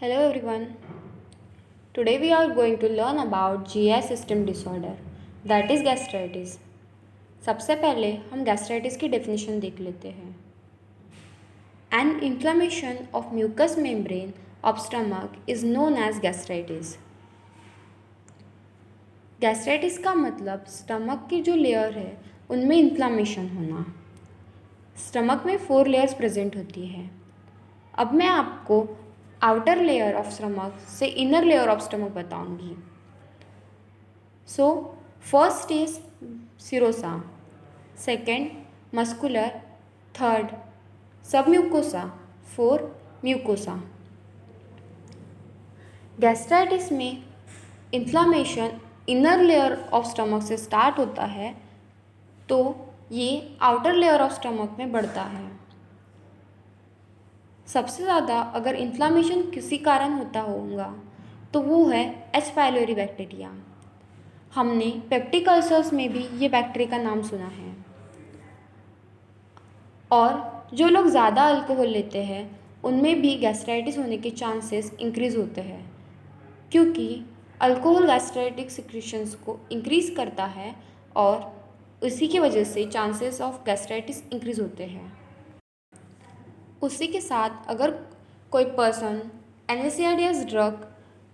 Hello everyone. Today we are going to learn about GI system disorder that is gastritis. सबसे पहले हम gastritis की definition देख लेते हैं. An inflammation of mucous membrane of stomach is known as gastritis. Gastritis का मतलब stomach की जो लेयर है उनमें इन्फ्लामेशन होना. स्टमक में 4 लेयर्स प्रेजेंट होती है. अब मैं आपको आउटर लेयर ऑफ स्टमक से इनर लेयर ऑफ स्टमक बताऊंगी. So first is serosa, second muscular, third submucosa, fourth mucosa. Gastritis में inflammation inner layer of stomach से स्टार्ट होता है तो ये आउटर लेयर ऑफ स्टमक में बढ़ता है. सबसे ज़्यादा अगर इन्फ्लामेशन किसी कारण होता होगा तो वो है एच पाइलोरी बैक्टीरिया. हमने पेप्टिक अल्सर्स में भी ये बैक्टीरिया का नाम सुना है. और जो लोग ज़्यादा अल्कोहल लेते हैं उनमें भी गैस्ट्राइटिस होने के चांसेस इंक्रीज़ होते हैं क्योंकि अल्कोहल गैस्ट्राइटिक सिक्रीशंस को इंक्रीज़ करता है और उसी की वजह से चांसेस ऑफ गैस्ट्राइटिस इंक्रीज़ होते हैं. उसी के साथ अगर कोई पर्सन NSAIDs ड्रग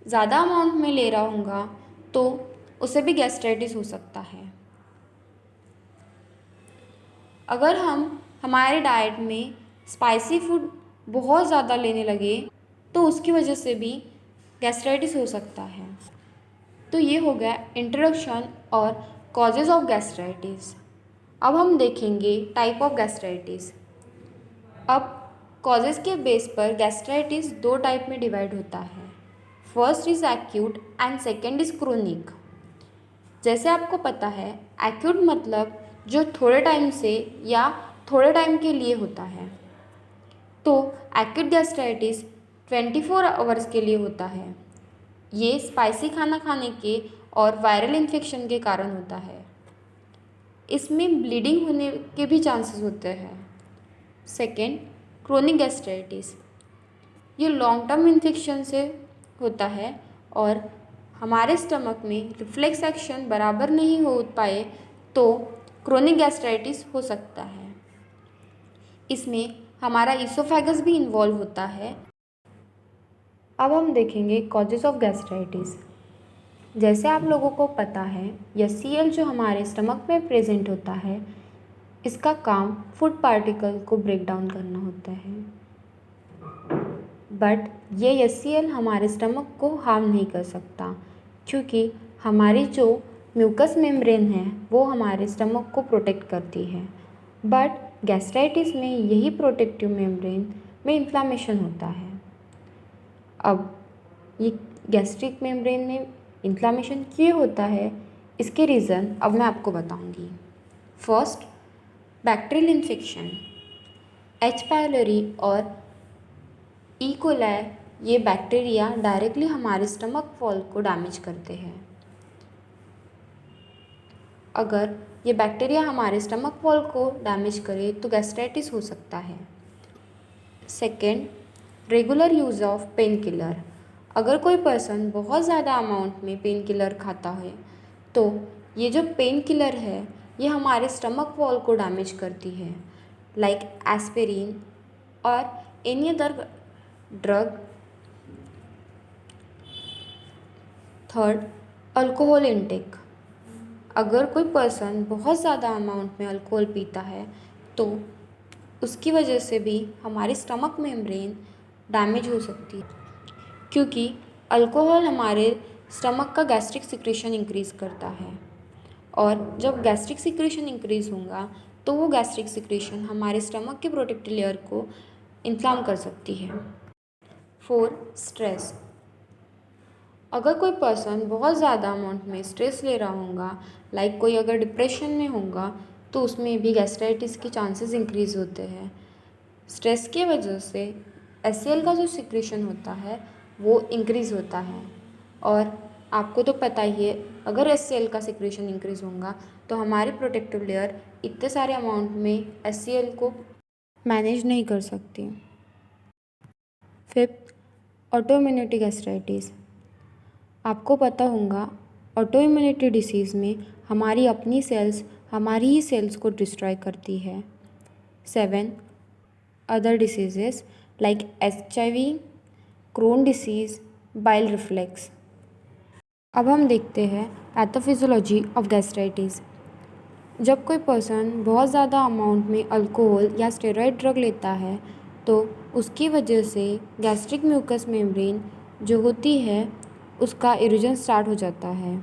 ज़्यादा अमाउंट में ले रहा होगा तो उसे भी गैस्ट्राइटिस हो सकता है. अगर हम हमारे डाइट में स्पाइसी फूड बहुत ज़्यादा लेने लगे तो उसकी वजह से भी गैस्ट्राइटिस हो सकता है. तो ये हो गया इंट्रोडक्शन और कॉजेज़ ऑफ गैस्ट्राइटिस. अब हम देखेंगे टाइप ऑफ गैस्ट्राइटिस. अब कॉजेज़ के बेस पर गैस्ट्राइटिस 2 टाइप में डिवाइड होता है. First is acute and second is chronic. जैसे आपको पता है एक्यूट मतलब जो थोड़े टाइम से या थोड़े टाइम के लिए होता है. तो एक्यूट गैस्ट्राइटिस 24 आवर्स के लिए होता है. ये स्पाइसी खाना खाने के और वायरल इन्फेक्शन के कारण होता है. इसमें ब्लीडिंग होने के भी चांसेस होते हैं. सेकेंड क्रोनिक गैस्ट्राइटिस, ये लॉन्ग टर्म इन्फेक्शन से होता है और हमारे स्टमक में रिफ्लेक्स एक्शन बराबर नहीं हो पाए तो क्रोनिक गैस्ट्राइटिस हो सकता है. इसमें हमारा ईसोफेगस भी इन्वॉल्व होता है. अब हम देखेंगे कॉजेज़ ऑफ गैस्ट्राइटिस. जैसे आप लोगों को पता है HCl जो हमारे स्टमक में प्रेजेंट होता है इसका काम फूड पार्टिकल को ब्रेक डाउन करना होता है. बट ये HCl हमारे स्टमक को हार्म नहीं कर सकता क्योंकि हमारी जो म्यूकस मेम्ब्रेन है वो हमारे स्टमक को प्रोटेक्ट करती है. बट गैस्ट्राइटिस में यही प्रोटेक्टिव मेम्ब्रेन में इन्फ्लामेशन होता है. अब ये गैस्ट्रिक मेम्ब्रेन में इन्फ्लामेशन क्यों होता है इसके रीज़न अब मैं आपको बताऊंगी. First bacterial infection. H pylori और ई कोलाई ये बैक्टीरिया डायरेक्टली हमारे स्टमक वॉल को डैमेज करते हैं. अगर ये बैक्टीरिया हमारे स्टमक वॉल को डैमेज करे तो गैस्ट्राइटिस हो सकता है. Second regular use of pain killer. अगर कोई पर्सन बहुत ज़्यादा अमाउंट में पेन किलर खाता है तो ये जो पेन किलर है ये हमारे स्टमक वॉल को डैमेज करती है लाइक एस्पिरिन और any other drug. Third alcohol intake. अगर कोई पर्सन बहुत ज़्यादा अमाउंट में अल्कोहल पीता है तो उसकी वजह से भी हमारी स्टमक मेम्ब्रेन डैमेज हो सकती है क्योंकि अल्कोहल हमारे स्टमक का गैस्ट्रिक सिक्रीशन इंक्रीज़ करता है और जब गैस्ट्रिक सिक्रीशन इंक्रीज़ होगा तो वो गैस्ट्रिक सिक्रीशन हमारे स्टमक के प्रोटेक्टिव लेयर को इन्फ्लाम कर सकती है. 4 स्ट्रेस. अगर कोई पर्सन बहुत ज़्यादा अमाउंट में स्ट्रेस ले रहा होगा लाइक कोई अगर डिप्रेशन में होगा तो उसमें भी गैस्ट्राइटिस के चांसेस इंक्रीज़ होते हैं. स्ट्रेस की वजह से HCl का जो सिक्रीशन होता है वो इंक्रीज़ होता है और आपको तो पता ही है अगर HCl का सिक्रीशन इंक्रीज़ होगा तो हमारी प्रोटेक्टिव लेयर इतने सारे अमाउंट में HCl को मैनेज नहीं कर सकती. Fifth autoimmunity gastritis. आपको पता होगा ऑटोइम्यूनिटी डिसीज़ में हमारी अपनी सेल्स हमारी ही सेल्स को डिस्ट्रॉय करती है। 7 other diseases like HIV, Crohn disease, bile reflex. अब हम देखते हैं पैथोफिजियोलॉजी ऑफ गैस्ट्राइटिस। जब कोई पर्सन बहुत ज़्यादा अमाउंट में अल्कोहल या स्टेरॉइड ड्रग लेता है तो उसकी वजह से गैस्ट्रिक म्यूकस मेम्ब्रेन जो होती है उसका इरोजन स्टार्ट हो जाता है,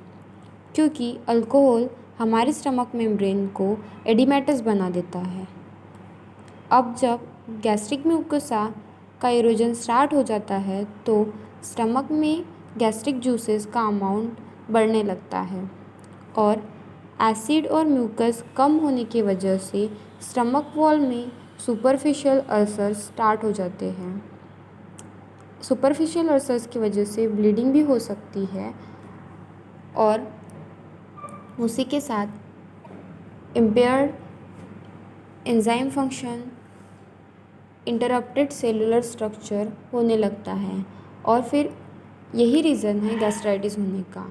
क्योंकि अल्कोहल हमारे स्टमक मेम्ब्रेन को एडिमेटस बना देता है। अब जब गैस्ट्रिक म्यूकोसा का इरोजन स्टार्ट हो जाता है तो स्टमक में गैस्ट्रिक जूसेस का अमाउंट बढ़ने लगता है और एसिड और म्यूकस कम होने की वजह से स्टमक वॉल में सुपरफिशियल अल्सर्स स्टार्ट हो जाते हैं। सुपरफिशियल अल्सर्स की वजह से ब्लीडिंग भी हो सकती है और उसी के साथ impaired enzyme function, interrupted cellular structure होने लगता है और फिर यही रीज़न है गैस्ट्राइटिस होने का।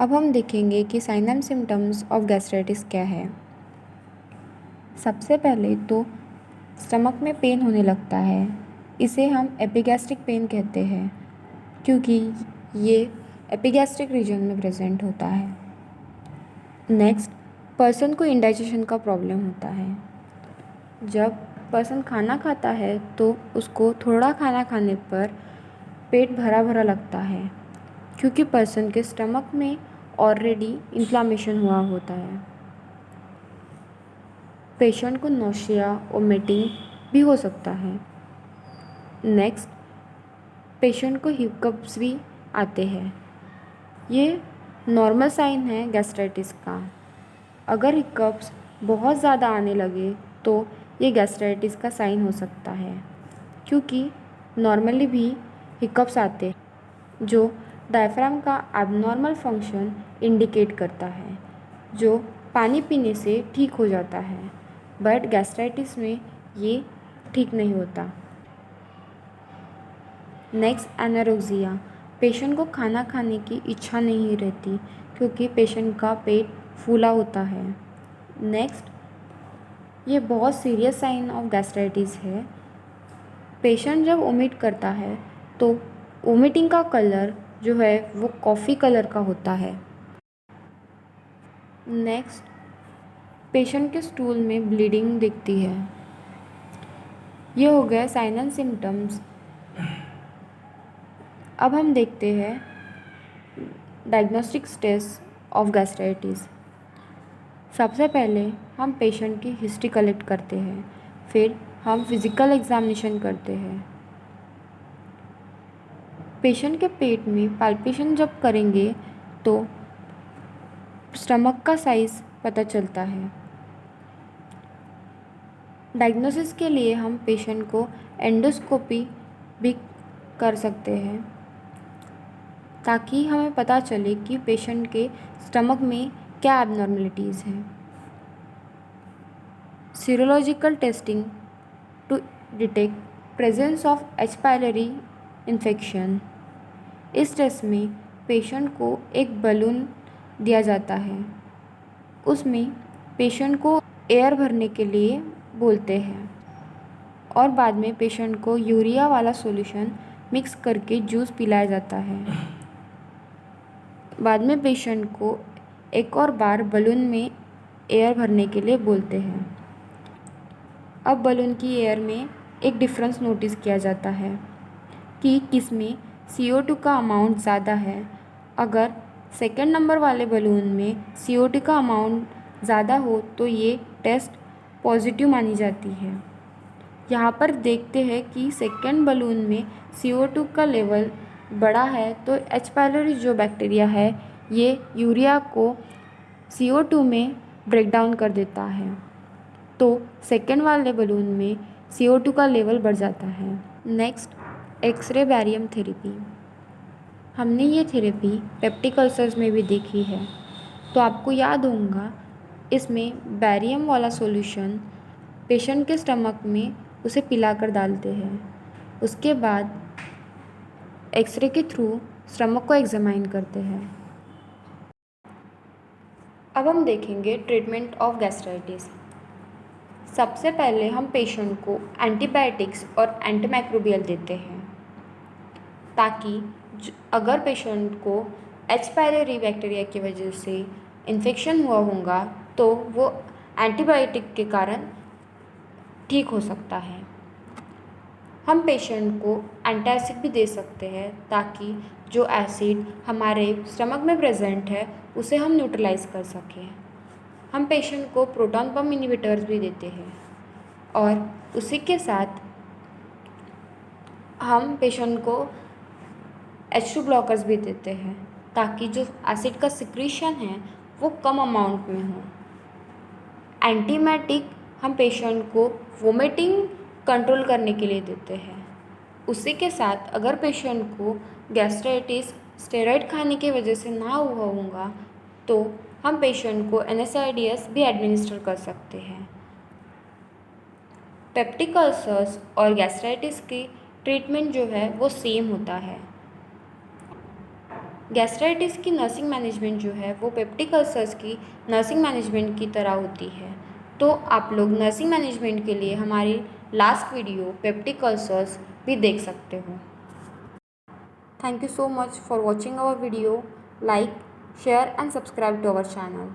अब हम देखेंगे कि sign and symptoms of gastritis क्या है। सबसे पहले तो स्टमक में पेन होने लगता है, इसे हम एपिगैस्ट्रिक पेन कहते हैं क्योंकि ये एपिगैस्ट्रिक रीजन में प्रेजेंट होता है। नेक्स्ट, पर्सन को इंडाइजेशन का प्रॉब्लम होता है। जब पर्सन खाना खाता है तो उसको थोड़ा खाना खाने पर पेट भरा भरा लगता है क्योंकि पर्सन के स्टमक में ऑलरेडी इन्फ्लामेशन हुआ होता है। पेशेंट को नोशिया, वोमिटिंग भी हो सकता है। नेक्स्ट, पेशेंट को हिकअप्स भी आते हैं। ये नॉर्मल साइन है गैस्ट्राइटिस का। अगर हिकअप्स बहुत ज़्यादा आने लगे तो ये गैस्ट्राइटिस का साइन हो सकता है, क्योंकि नॉर्मली भी हिकअप्स आते हैं जो डायफ्राम का एबनॉर्मल फंक्शन इंडिकेट करता है, जो पानी पीने से ठीक हो जाता है, बट गैस्ट्राइटिस में ये ठीक नहीं होता। Next, anorexia. पेशेंट को खाना खाने की इच्छा नहीं रहती क्योंकि पेशेंट का पेट फूला होता है। नेक्स्ट, ये बहुत सीरियस साइन ऑफ गैस्ट्राइटिस है। पेशेंट जब वोमिट करता है तो वोमिटिंग का कलर जो है वो कॉफ़ी कलर का होता है। नेक्स्ट, पेशेंट के स्टूल में ब्लीडिंग दिखती है। ये हो गया साइन एंड सिम्टम्स। अब हम देखते हैं डायग्नोस्टिक टेस्ट ऑफ गैस्ट्राइटिस। सबसे पहले हम पेशेंट की हिस्ट्री कलेक्ट करते हैं, फिर हम फिज़िकल एग्जामिनेशन करते हैं। पेशेंट के पेट में पाल्पेशन जब करेंगे तो स्टमक का साइज़ पता चलता है। डायग्नोसिस के लिए हम पेशेंट को एंडोस्कोपी भी कर सकते हैं ताकि हमें पता चले कि पेशेंट के स्टमक में क्या एबनॉर्मलिटीज़ हैं। Serological testing to detect presence of H pylori infection. इस टेस्ट में पेशेंट को एक बलून दिया जाता है, उसमें पेशेंट को एयर भरने के लिए बोलते हैं और बाद में पेशेंट को यूरिया वाला सॉल्यूशन मिक्स करके जूस पिलाया जाता है। बाद में पेशेंट को एक और बार बलून में एयर भरने के लिए बोलते हैं। अब बलून की एयर में एक डिफरेंस नोटिस किया जाता है कि किसमें CO2 का अमाउंट ज़्यादा है। अगर सेकंड नंबर वाले बलून में CO2 का अमाउंट ज़्यादा हो तो ये टेस्ट पॉजिटिव मानी जाती है। यहाँ पर देखते हैं कि सेकंड बलून में CO2 का लेवल बड़ा है तो एच पायलरी जो बैक्टीरिया है ये यूरिया को CO2 में ब्रेक डाउन कर देता है, तो सेकेंड वाले बलून में CO2 का लेवल बढ़ जाता है। Next, x ray barium therapy. हमने ये थेरेपी पेप्टिक अल्सर्स में भी देखी है, तो आपको याद होगा इसमें बैरियम वाला सॉल्यूशन पेशेंट के स्टमक में उसे पिलाकर डालते हैं। उसके बाद एक्सरे के थ्रू स्टमक को एग्जामाइन करते हैं। अब हम देखेंगे ट्रीटमेंट ऑफ गैस्ट्राइटिस। सबसे पहले हम पेशेंट को एंटीबायोटिक्स और एंटीमाइक्रोबियल देते हैं, ताकि अगर पेशेंट को एच पायलोरी बैक्टीरिया की वजह से इन्फेक्शन हुआ होगा तो वो एंटीबायोटिक के कारण ठीक हो सकता है। हम पेशेंट को एंटासिड भी दे सकते हैं, ताकि जो एसिड हमारे स्टमक में प्रेजेंट है उसे हम न्यूट्रलाइज कर सकें। हम पेशेंट को प्रोटॉन पंप इनहिबिटर्स भी देते हैं और उसी के साथ हम पेशेंट को H2 ब्लॉकर्स भी देते हैं, ताकि जो एसिड का सिक्रीशन है वो कम अमाउंट में हो। एंटीमेटिक हम पेशेंट को वोमिटिंग कंट्रोल करने के लिए देते हैं। उसी के साथ अगर पेशेंट को गैस्ट्राइटिस स्टेरॉइड खाने की वजह से ना हुआ होगा तो हम पेशेंट को NSAIDs भी एडमिनिस्टर कर सकते हैं। पेप्टिक अल्सर्स और गैस्ट्राइटिस की ट्रीटमेंट जो है वो सेम होता है। गैस्ट्राइटिस की नर्सिंग मैनेजमेंट जो है वो पेप्टिक अल्सर्स की नर्सिंग मैनेजमेंट की तरह होती है। तो आप लोग नर्सिंग मैनेजमेंट के लिए हमारी लास्ट वीडियो पेप्टिक अल्सर्स भी देख सकते हो। Thank you so much for watching our video. Like, share and subscribe to our channel.